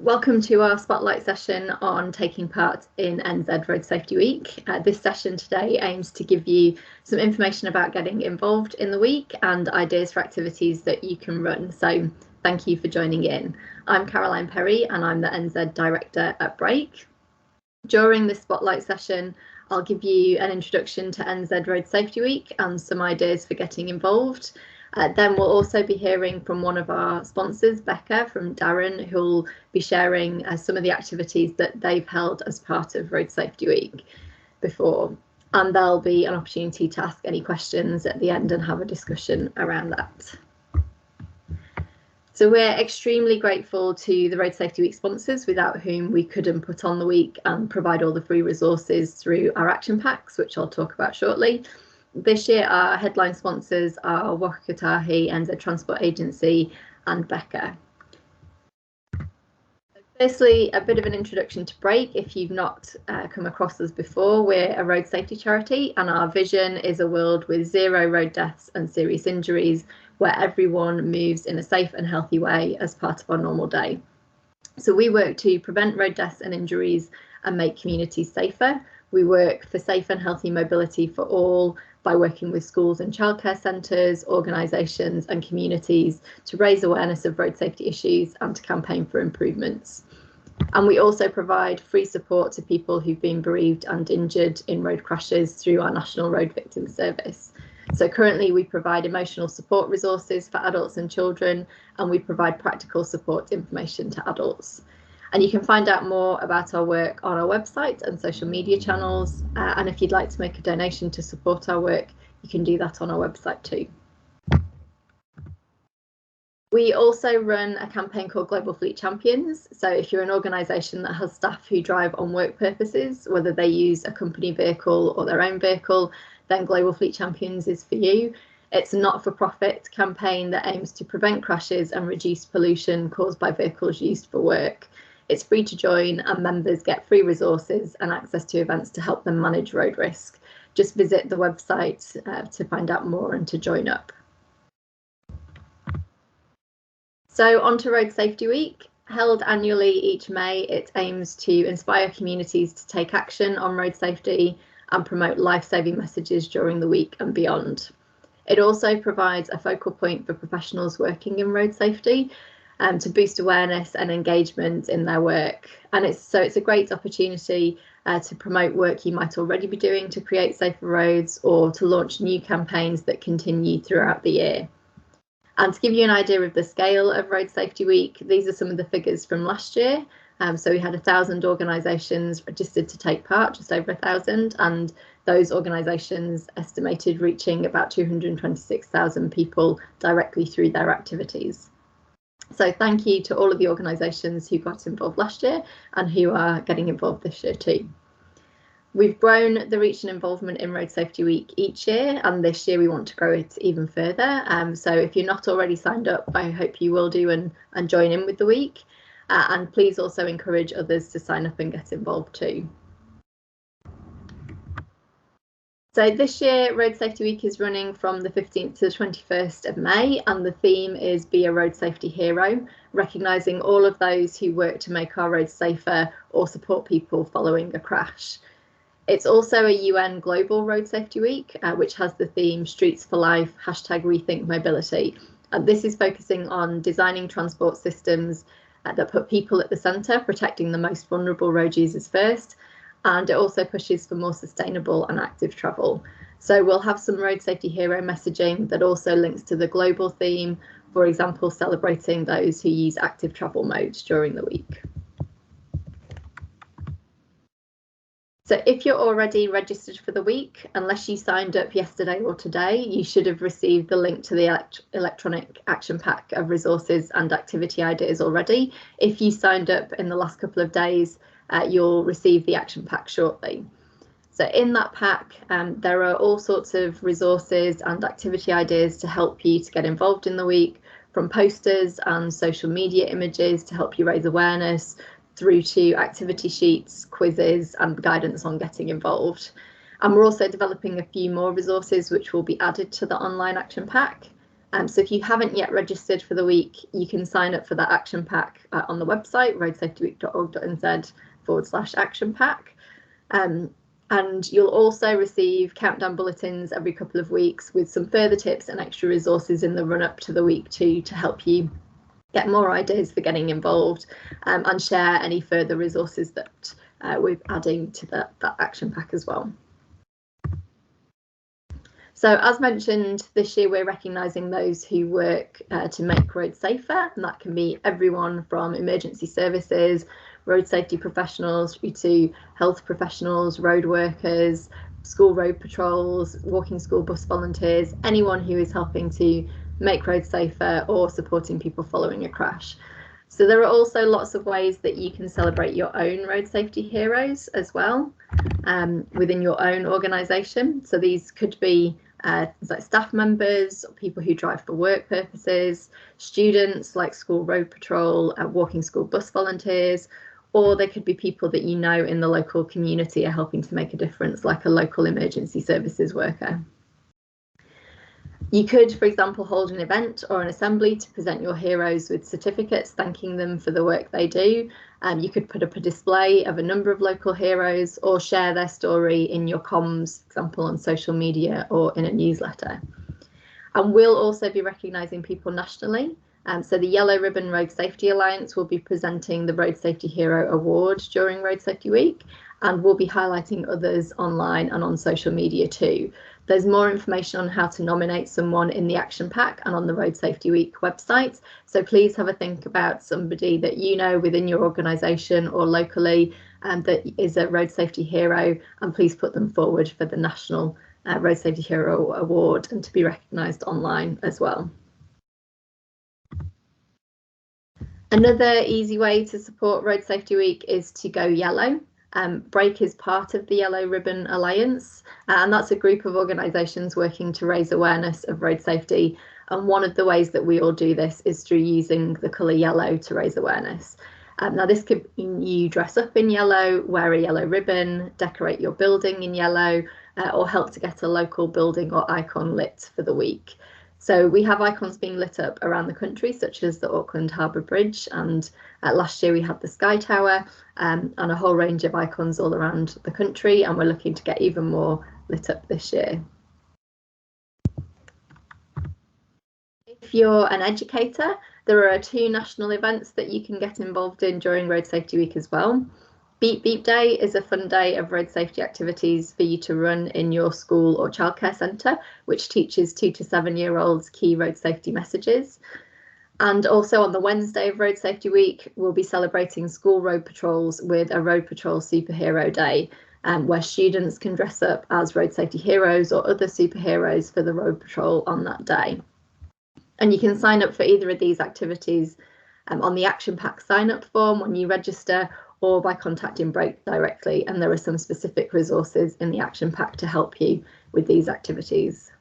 Welcome to our spotlight session on taking part in NZ Road Safety Week. This session today aims to give you some information about getting involved in the week and ideas for activities that you can run. So thank you for joining in. I'm Caroline Perry and I'm the NZ Director at Brake. During this spotlight session, I'll give you an introduction to NZ Road Safety Week and some ideas for getting involved. Then we'll also be hearing from one of our sponsors, Becca from Darren, who will be sharing some of the activities that they've held as part of Road Safety Week before. And there'll be an opportunity to ask any questions at the end and have a discussion around that. So we're extremely grateful to the Road Safety Week sponsors, without whom we couldn't put on the week and provide all the free resources through our action packs, which I'll talk about shortly. This year, our headline sponsors are Waka Kotahi, NZ Transport Agency and Becca. Firstly, a bit of an introduction to Brake. If you've not come across us before, we're a road safety charity and our vision is a world with zero road deaths and serious injuries, where everyone moves in a safe and healthy way as part of our normal day. So we work to prevent road deaths and injuries and make communities safer. We work for safe and healthy mobility for all by working with schools and childcare centres, organisations and communities to raise awareness of road safety issues and to campaign for improvements. And we also provide free support to people who've been bereaved and injured in road crashes through our National Road Victims Service. So currently we provide emotional support resources for adults and children, and we provide practical support information to adults. And you can find out more about our work on our website and social media channels. And if you'd like to make a donation to support our work, you can do that on our website too. We also run a campaign called Global Fleet Champions. So if you're an organisation that has staff who drive on work purposes, whether they use a company vehicle or their own vehicle, then Global Fleet Champions is for you. It's a not-for-profit campaign that aims to prevent crashes and reduce pollution caused by vehicles used for work. It's free to join and members get free resources and access to events to help them manage road risk. Just visit the website to find out more and to join up. So on to Road Safety Week. Held annually each May, it aims to inspire communities to take action on road safety and promote life-saving messages during the week and beyond. It also provides a focal point for professionals working in road safety to boost awareness and engagement in their work. And it's a great opportunity to promote work you might already be doing to create safer roads, or to launch new campaigns that continue throughout the year. And to give you an idea of the scale of Road Safety Week, these are some of the figures from last year. So we had 1,000 organisations registered to take part, just over 1,000, and those organisations estimated reaching about 226,000 people directly through their activities. So thank you to all of the organisations who got involved last year and who are getting involved this year too. We've grown the reach and involvement in Road Safety Week each year, and this year we want to grow it even further. So if you're not already signed up, I hope you will do and join in with the week. And please also encourage others to sign up and get involved too. So this year, Road Safety Week is running from the 15th to the 21st of May, and the theme is Be a Road Safety Hero, recognising all of those who work to make our roads safer or support people following a crash. It's also a UN Global Road Safety Week, which has the theme Streets for Life, #Rethink Mobility. And this is focusing on designing transport systems that put people at the centre, protecting the most vulnerable road users first. And it also pushes for more sustainable and active travel. So we'll have some road safety hero messaging that also links to the global theme, for example, celebrating those who use active travel modes during the week. So if you're already registered for the week, unless you signed up yesterday or today, you should have received the link to the electronic action pack of resources and activity ideas already. If you signed up in the last couple of days, you'll receive the action pack shortly. So in that pack, there are all sorts of resources and activity ideas to help you to get involved in the week, from posters and social media images to help you raise awareness, through to activity sheets, quizzes and guidance on getting involved. And we're also developing a few more resources which will be added to the online action pack. So if you haven't yet registered for the week, you can sign up for that action pack on the website, roadsafetyweek.org.nz/action pack. And you'll also receive countdown bulletins every couple of weeks with some further tips and extra resources in the run up to the week too, to help you get more ideas for getting involved, and share any further resources that we're adding to that action pack as well. So as mentioned, this year we're recognising those who work to make roads safer, and that can be everyone from emergency services, road safety professionals, through to health professionals, road workers, school road patrols, walking school bus volunteers, anyone who is helping to make roads safer or supporting people following a crash. So there are also lots of ways that you can celebrate your own road safety heroes as well, within your own organisation. So these could be like staff members, people who drive for work purposes, students like school road patrol, walking school bus volunteers, or they could be people that you know in the local community are helping to make a difference, like a local emergency services worker. You could, for example, hold an event or an assembly to present your heroes with certificates thanking them for the work they do. You could put up a display of a number of local heroes or share their story in your comms, for example, on social media or in a newsletter. And we'll also be recognising people nationally. So the Yellow Ribbon Road Safety Alliance will be presenting the Road Safety Hero Award during Road Safety Week, and we'll be highlighting others online and on social media too. There's more information on how to nominate someone in the action pack and on the Road Safety Week website. So please have a think about somebody that you know within your organisation or locally that is a road safety hero, and please put them forward for the National Road Safety Hero Award and to be recognised online as well. Another easy way to support Road Safety Week is to go yellow. Break is part of the Yellow Ribbon Alliance, and that's a group of organisations working to raise awareness of road safety. And one of the ways that we all do this is through using the colour yellow to raise awareness. Now this could mean you dress up in yellow, wear a yellow ribbon, decorate your building in yellow, or help to get a local building or icon lit for the week. So we have icons being lit up around the country, such as the Auckland Harbour Bridge, and last year we had the Sky Tower, and a whole range of icons all around the country, and we're looking to get even more lit up this year. If you're an educator, there are 2 national events that you can get involved in during Road Safety Week as well. Beep Beep Day is a fun day of road safety activities for you to run in your school or childcare centre, which teaches 2 to 7-year-olds key road safety messages. And also on the Wednesday of Road Safety Week, we'll be celebrating school road patrols with a Road Patrol Superhero Day, where students can dress up as road safety heroes or other superheroes for the road patrol on that day. And you can sign up for either of these activities on the Action Pack sign up form when you register, or by contacting Break directly, and there are some specific resources in the action pack to help you with these activities.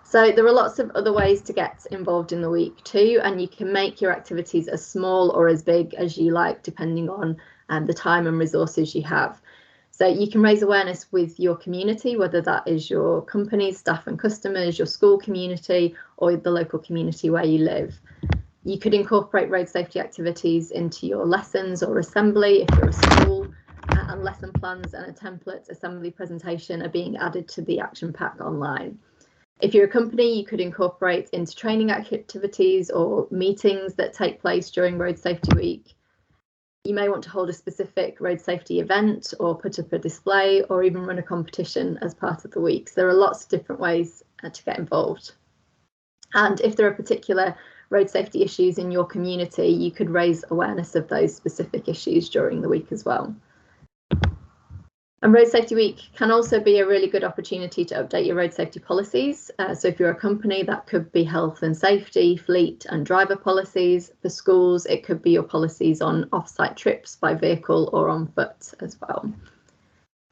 So there are lots of other ways to get involved in the week too, and you can make your activities as small or as big as you like, depending on the time and resources you have. So you can raise awareness with your community, whether that is your company, staff and customers, your school community, or the local community where you live. You could incorporate road safety activities into your lessons or assembly if you're a school, and lesson plans and a template assembly presentation are being added to the action pack online. If you're a company, you could incorporate into training activities or meetings that take place during Road Safety Week. You may want to hold a specific road safety event or put up a display or even run a competition as part of the week. So there are lots of different ways to get involved. And if there are particular road safety issues in your community, you could raise awareness of those specific issues during the week as well. And Road Safety Week can also be a really good opportunity to update your road safety policies. So if you're a company, that could be health and safety, fleet and driver policies. For schools, it could be your policies on off-site trips by vehicle or on foot as well.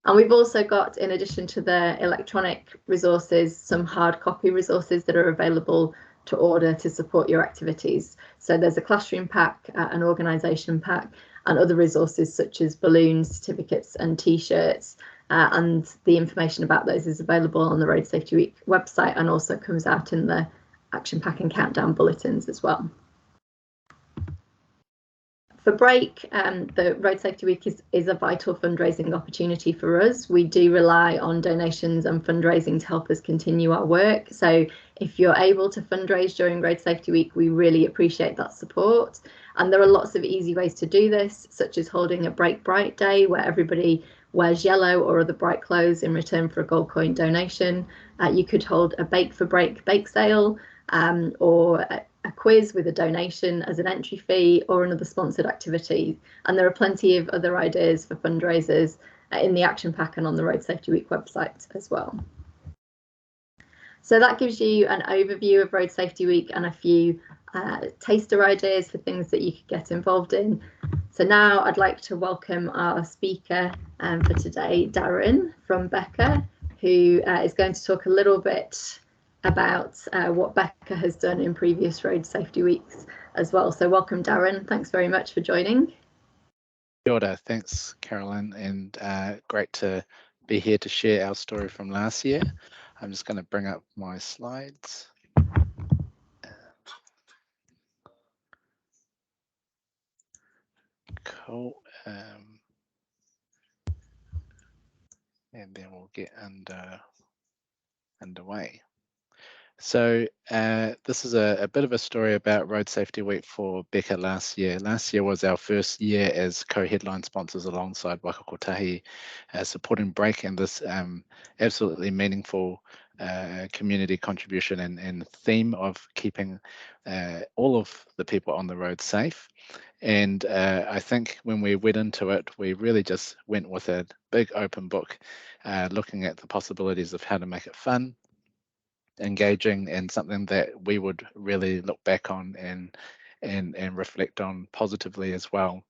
And we've also got, in addition to the electronic resources, some hard copy resources that are available to order to support your activities. So there's a classroom pack, an organisation pack, and other resources such as balloons, certificates and t-shirts and the information about those is available on the Road Safety Week website and also comes out in the Action Pack and Countdown bulletins as well. For Break, the Road Safety Week is a vital fundraising opportunity for us. We do rely on donations and fundraising to help us continue our work. So if you're able to fundraise during Road Safety Week, we really appreciate that support. And there are lots of easy ways to do this, such as holding a Break Bright Day where everybody wears yellow or other bright clothes in return for a gold coin donation. You could hold a Bake for Break bake sale, or a quiz with a donation as an entry fee, or another sponsored activity. And there are plenty of other ideas for fundraisers in the Action Pack and on the Road Safety Week website as well. So that gives you an overview of Road Safety Week and a few taster ideas for things that you could get involved in. So now I'd like to welcome our speaker for today, Darren from Becca, who is going to talk a little bit about what Becca has done in previous Road Safety Weeks as well. So welcome, Darren. Thanks very much for joining. Kia ora. Thanks, Carolyn, and great to be here to share our story from last year. I'm just going to bring up my slides. Cool. And then we'll get underway. So this is a bit of a story about Road Safety Week for Becca last year. Last year was our first year as co-headline sponsors alongside Waka Kotahi, supporting Break and this absolutely meaningful community contribution and theme of keeping all of the people on the road safe. And I think when we went into it, we really just went with a big open book, looking at the possibilities of how to make it fun, engaging, and something that we would really look back on and reflect on positively as well.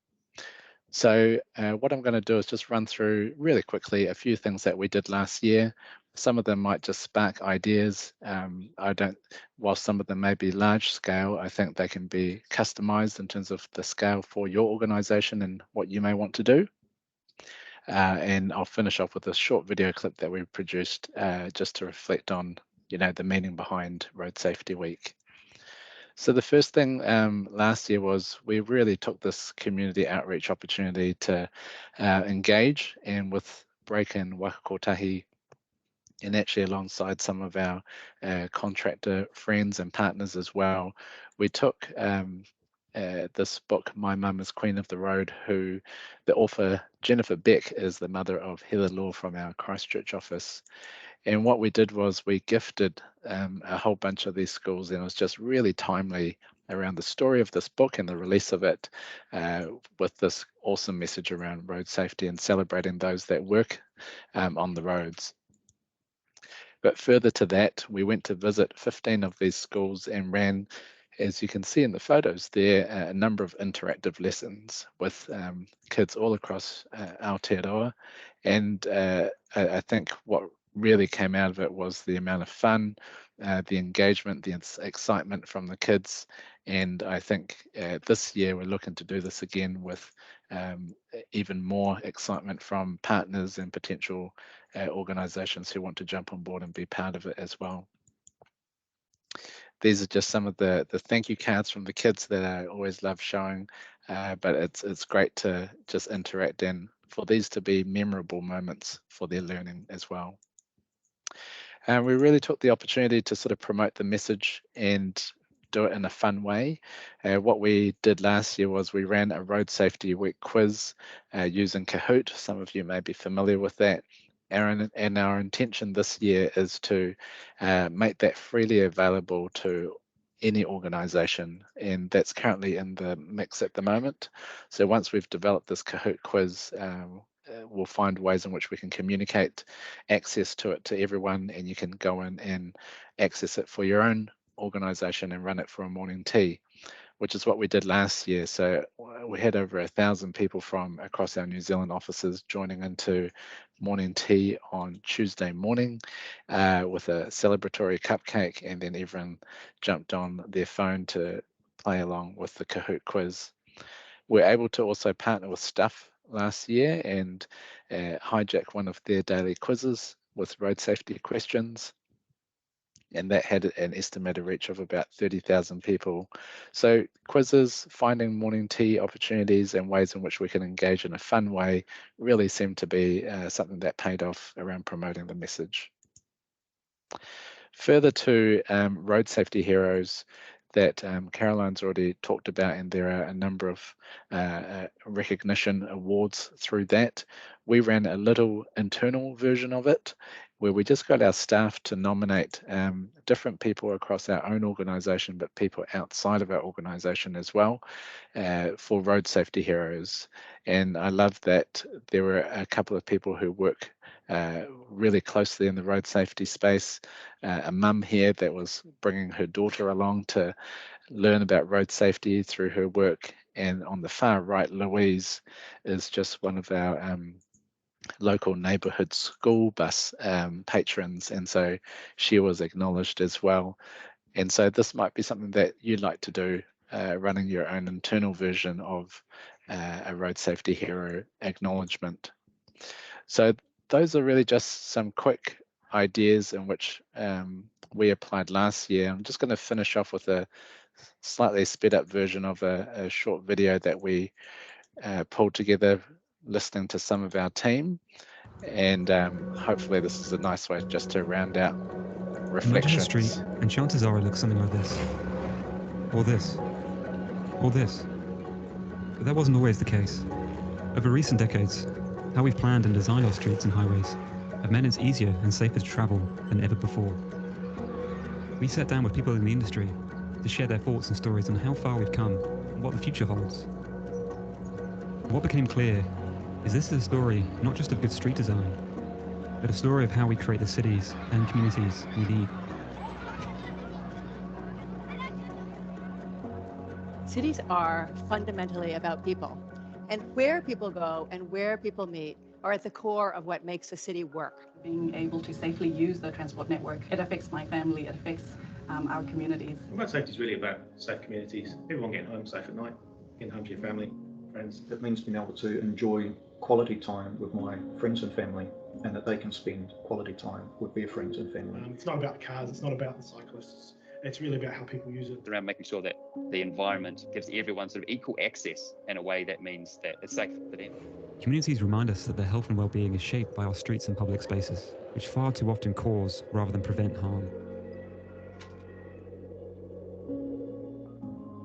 So what I'm going to do is just run through really quickly a few things that we did last year. Some of them might just spark ideas. While some of them may be large scale, I think they can be customized in terms of the scale for your organization and what you may want to do. And I'll finish off with a short video clip that we produced just to reflect on, the meaning behind Road Safety Week. So the first thing last year was we really took this community outreach opportunity to engage, and with Break and Waka Kotahi, and actually alongside some of our contractor friends and partners as well, we took this book, My Mum is Queen of the Road, who the author Jennifer Beck is the mother of Heather Law from our Christchurch office. And what we did was we gifted a whole bunch of these schools, and it was just really timely around the story of this book and the release of it, with this awesome message around road safety and celebrating those that work on the roads. But further to that, we went to visit 15 of these schools and ran, as you can see in the photos there, a number of interactive lessons with kids all across Aotearoa. And I think what really came out of it was the amount of fun, the engagement, the excitement from the kids. And I think this year we're looking to do this again with even more excitement from partners and potential organizations who want to jump on board and be part of it as well. These are just some of the thank you cards from the kids that I always love showing, but it's great to just interact and for these to be memorable moments for their learning as well. And we really took the opportunity to sort of promote the message and do it in a fun way. What we did last year was we ran a Road Safety Week quiz using Kahoot. Some of you may be familiar with that. And our intention this year is to make that freely available to any organization, and that's currently in the mix at the moment. So once we've developed this Kahoot quiz, we'll find ways in which we can communicate access to it to everyone, and you can go in and access it for your own organization and run it for a morning tea, which is what we did last year. So we had over 1,000 people from across our New Zealand offices joining into morning tea on Tuesday morning with a celebratory cupcake, and then everyone jumped on their phone to play along with the Kahoot quiz. We're able to also partner with Stuff last year and hijacked one of their daily quizzes with road safety questions. And that had an estimated reach of about 30,000 people. So quizzes, finding morning tea opportunities and ways in which we can engage in a fun way really seemed to be something that paid off around promoting the message. Further to road safety heroes that Caroline's already talked about, and there are a number of recognition awards through that. We ran a little internal version of it where we just got our staff to nominate different people across our own organisation, but people outside of our organisation as well, for road safety heroes. And I love that there were a couple of people who work really closely in the road safety space. A mum here that was bringing her daughter along to learn about road safety through her work. And on the far right, Louise is just one of our local neighbourhood school bus patrons, and so she was acknowledged as well. And so this might be something that you'd like to do, running your own internal version of a road safety hero acknowledgement. So those are really just some quick ideas in which we applied last year. I'm just going to finish off with a slightly sped up version of a short video that we pulled together listening to some of our team. And hopefully this is a nice way just to round out reflections. Imagine a street, and chances are it looks something like this. Or this. Or this. But that wasn't always the case. Over recent decades, how we've planned and designed our streets and highways have meant it's easier and safer to travel than ever before. We sat down with people in the industry to share their thoughts and stories on how far we've come and what the future holds. What became clear is this is a story not just of good street design, but a story of how we create the cities and communities we need. Cities are fundamentally about people, and where people go and where people meet are at the core of what makes a city work. Being able to safely use the transport network, it affects my family, it affects our communities. Road safety is really about safe communities, everyone getting home safe at night, getting home to your family, friends. It means being able to enjoy quality time with my friends and family, and that they can spend quality time with their friends and family. It's not about the cars, it's not about the cyclists. It's really about how people use it. Around making sure that the environment gives everyone sort of equal access in a way that means that it's safe for them. Communities remind us that their health and well-being is shaped by our streets and public spaces, which far too often cause rather than prevent harm.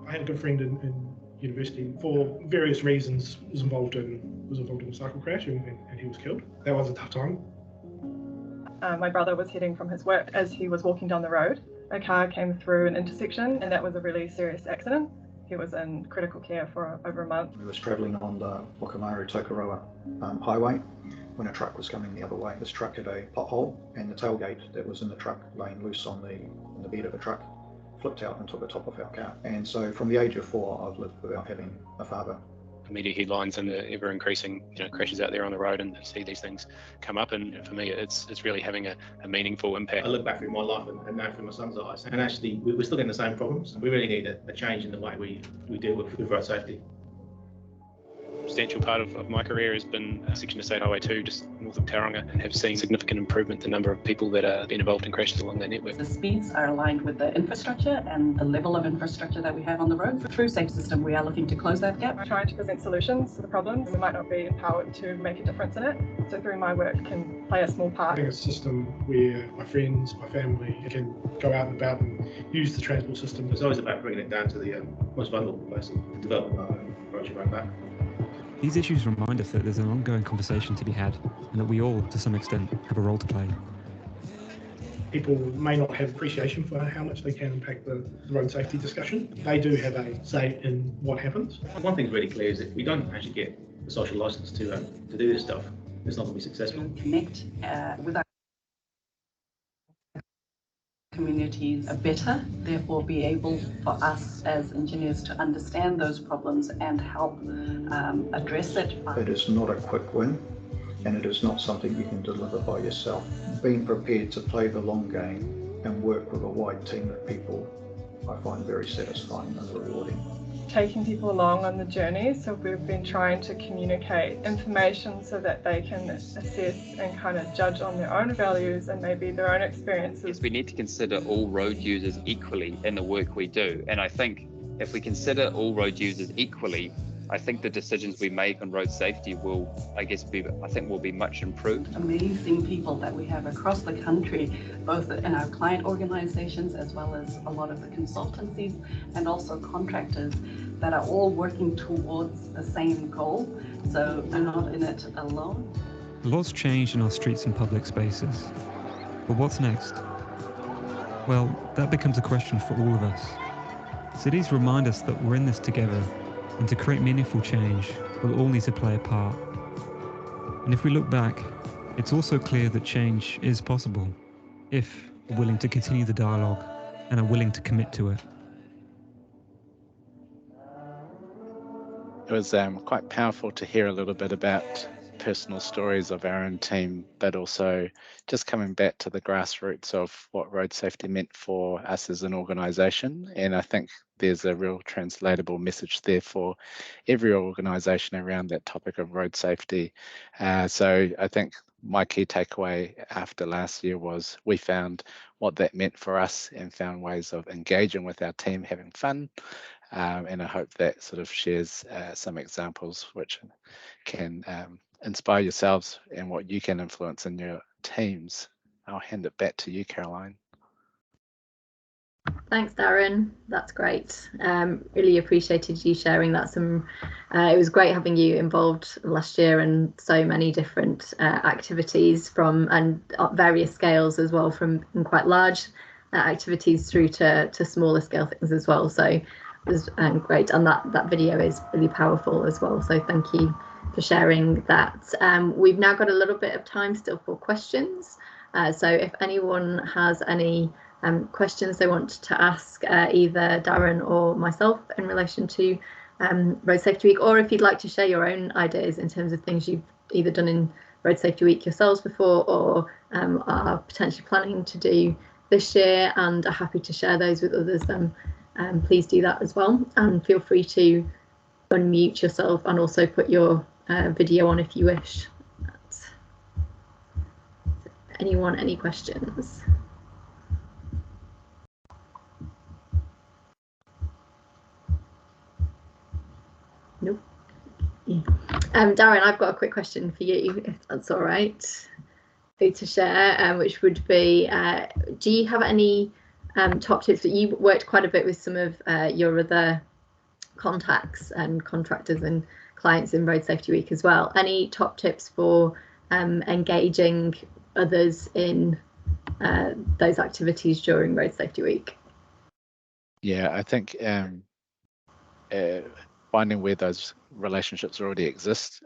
I had a good friend in university, for various reasons, was involved in a cycle crash and he was killed. That was a tough time. My brother was heading from his work. As he was walking down the road, a car came through an intersection, and that was a really serious accident. He was in critical care for over a month. He was travelling on the Whakamaru-Tokoroa highway when a truck was coming the other way. This truck had a pothole, and the tailgate that was in the truck laying loose on the bed of the truck flipped out and took the top off our car. And so from the age of 4, I've lived without having a father. Media headlines and the ever increasing crashes out there on the road, and see these things come up, and for me it's really having a meaningful impact. I look back through my life and now through my son's eyes, and actually we're still getting the same problems. We really need a change in the way we deal with road safety. Substantial part of my career has been Section Estate Highway 2 just north of Tauranga, and have seen significant improvement in the number of people that are being involved in crashes along that network. The speeds are aligned with the infrastructure and the level of infrastructure that we have on the road. Through Safe System, we are looking to close that gap. We're trying to present solutions to the problems. We might not be empowered to make a difference in it, so through my work can play a small part. Having a system where my friends, my family can go out and about and use the transport system. It's always about bringing it down to the most vulnerable person, developing our own approach around that. These issues remind us that there's an ongoing conversation to be had, and that we all, to some extent, have a role to play. People may not have appreciation for how much they can impact the road safety discussion. They do have a say in what happens. One thing's really clear is that if we don't actually get the social license to do this stuff, it's not going to be successful. Connect with our communities better, therefore be able for us as engineers to understand those problems and help address it. It is not a quick win, and it is not something you can deliver by yourself. Being prepared to play the long game and work with a wide team of people, I find very satisfying and rewarding. taking people along on the journey. So we've been trying to communicate information so that they can assess and kind of judge on their own values and maybe their own experiences. Yes, we need to consider all road users equally in the work we do. And I think if we consider all road users equally, I think the decisions we make on road safety will, will be much improved. Amazing people that we have across the country, both in our client organizations as well as a lot of the consultancies and also contractors that are all working towards the same goal. So we're not in it alone. A lot's changed in our streets and public spaces. But what's next? Well, that becomes a question for all of us. Cities remind us that we're in this together, and to create meaningful change, we'll all need to play a part. And if we look back, it's also clear that change is possible, if we're willing to continue the dialogue and are willing to commit to it. It was quite powerful to hear a little bit about personal stories of our own team, but also just coming back to the grassroots of what road safety meant for us as an organisation. And I think there's a real translatable message there for every organisation around that topic of road safety. So I think my key takeaway after last year was we found what that meant for us and found ways of engaging with our team, having fun. And I hope that sort of shares some examples which can inspire yourselves and what you can influence in your teams. I'll hand it back to you, Caroline. Thanks, Darren. That's great. Really appreciated you sharing that. It was great having you involved last year in so many different activities and various scales as well, from quite large activities through to smaller scale things as well. So it was great, and that video is really powerful as well. So thank you for sharing that. We've now got a little bit of time still for questions. So if anyone has any questions they want to ask either Darren or myself in relation to Road Safety Week, or if you'd like to share your own ideas in terms of things you've either done in Road Safety Week yourselves before or are potentially planning to do this year and are happy to share those with others, then please do that as well. And feel free to unmute yourself and also put your video on if you wish. Anyone, any questions? Nope. Yeah. Darren, I've got a quick question for you, if that's all right, to share, which would be, do you have any top tips? That you worked quite a bit with some of your other contacts and contractors and clients in Road Safety Week as well. Any top tips for engaging others in those activities during Road Safety Week? Yeah, I think finding where those relationships already exist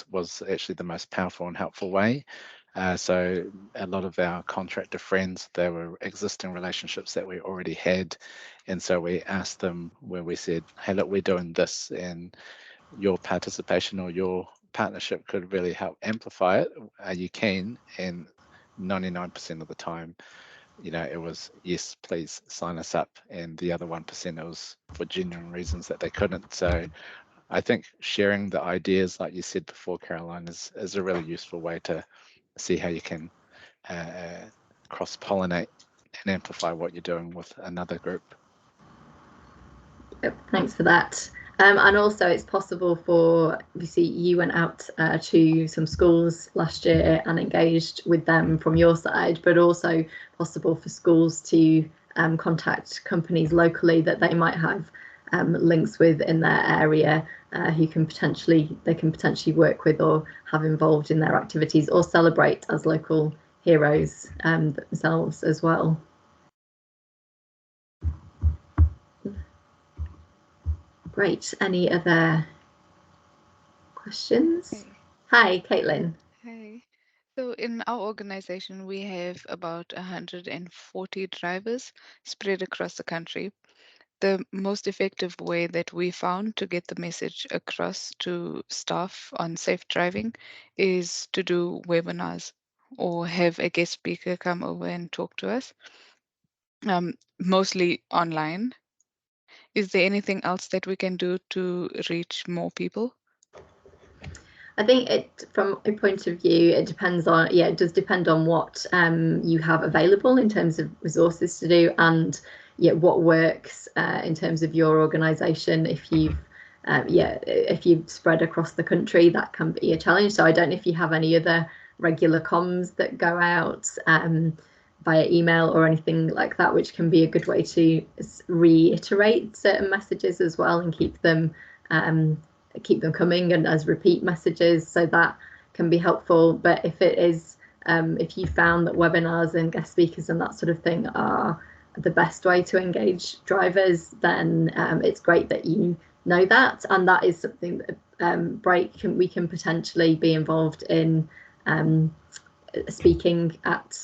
was actually the most powerful and helpful way. So a lot of our contractor friends, they were existing relationships that we already had, and so we asked them when we said, hey, look, we're doing this, and your participation or your partnership could really help amplify it. Are you keen? And 99% of the time, it was, yes, please sign us up. And the other 1%, it was for genuine reasons that they couldn't. So I think sharing the ideas, like you said before, Caroline, is a really useful way to see how you can cross-pollinate and amplify what you're doing with another group. Yep, thanks for that. And also it's possible for, obviously you went out to some schools last year and engaged with them from your side, but also possible for schools to contact companies locally that they might have links with in their area, who they can potentially work with or have involved in their activities or celebrate as local heroes themselves as well. Great. Any other questions? Hey. Hi, Caitlin. Hi. So in our organization, we have about 140 drivers spread across the country. The most effective way that we found to get the message across to staff on safe driving is to do webinars or have a guest speaker come over and talk to us, mostly online. is there anything else that we can do to reach more people? I think from a point of view, it depends on, it does depend on what you have available in terms of resources to do, and what works in terms of your organisation. If you've spread across the country, that can be a challenge. So I don't know if you have any other regular comms that go out via email or anything like that, which can be a good way to reiterate certain messages as well and keep them coming and as repeat messages, so that can be helpful. But if it is if you found that webinars and guest speakers and that sort of thing are the best way to engage drivers, then it's great that you know that, and that is something that we can potentially be involved in speaking at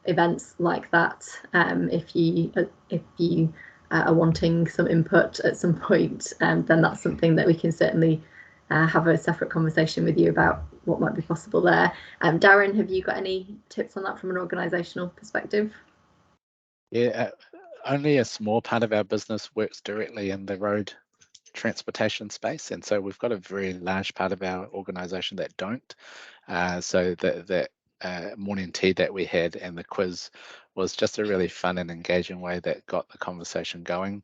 events like that. If you are wanting some input at some point, then that's something that we can certainly have a separate conversation with you about what might be possible there. Darren, have you got any tips on that from an organisational perspective? Yeah, only a small part of our business works directly in the road transportation space, and so we've got a very large part of our organisation that don't. So that morning tea that we had and the quiz was just a really fun and engaging way that got the conversation going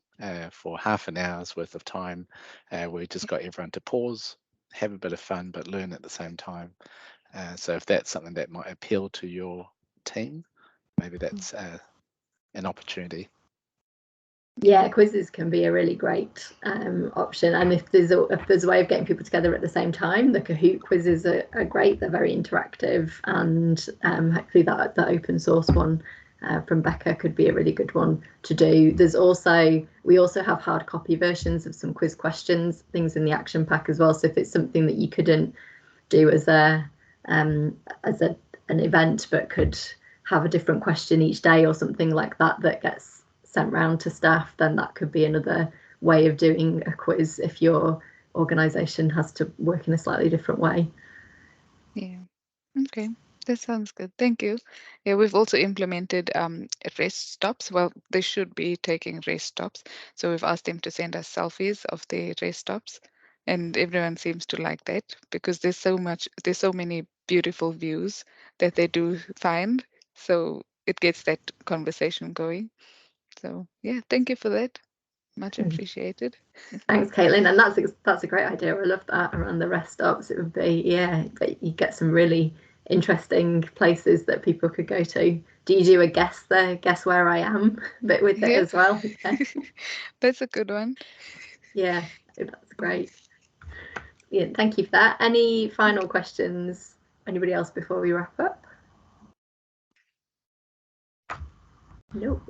for half an hour's worth of time. We just got everyone to pause, have a bit of fun, but learn at the same time. So if that's something that might appeal to your team, maybe that's an opportunity. Yeah, quizzes can be a really great option, and if there's a way of getting people together at the same time, the Kahoot quizzes are great. They're very interactive, and hopefully that open source one from Becca could be a really good one to do. We also have hard copy versions of some quiz questions, things in the action pack as well. So if it's something that you couldn't do as an event, but could have a different question each day or something like that gets sent round to staff, then that could be another way of doing a quiz if your organisation has to work in a slightly different way. Yeah, okay, that sounds good. Thank you. Yeah, we've also implemented rest stops. Well, they should be taking rest stops. So we've asked them to send us selfies of their rest stops, and everyone seems to like that because there's so many beautiful views that they do find. So it gets that conversation going. So yeah, thank you for that. Much appreciated. Thanks, Caitlin. And that's a great idea. I love that around the rest stops. It would be, but you get some really interesting places that people could go to. Do you do a guess where I am bit with it as well? Yeah. That's a good one. Yeah, that's great. Yeah, thank you for that. Any final questions? Anybody else before we wrap up? Nope.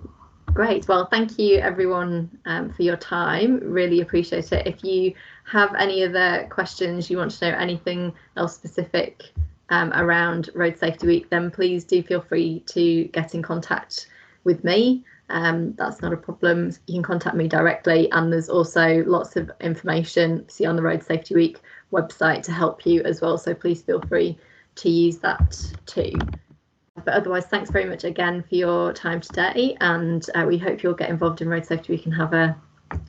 Great. Well, thank you everyone for your time. Really appreciate it. If you have any other questions, you want to know anything else specific around Road Safety Week, then please do feel free to get in contact with me. That's not a problem. You can contact me directly, and there's also lots of information on the Road Safety Week website to help you as well. So please feel free to use that too. But otherwise, thanks very much again for your time today, and we hope you'll get involved in Road Safety Week and have a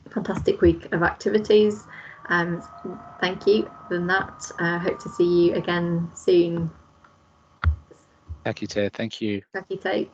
fantastic week of activities. Thank you. Other than that, hope to see you again soon. Ka kite, thank you. Ka kite.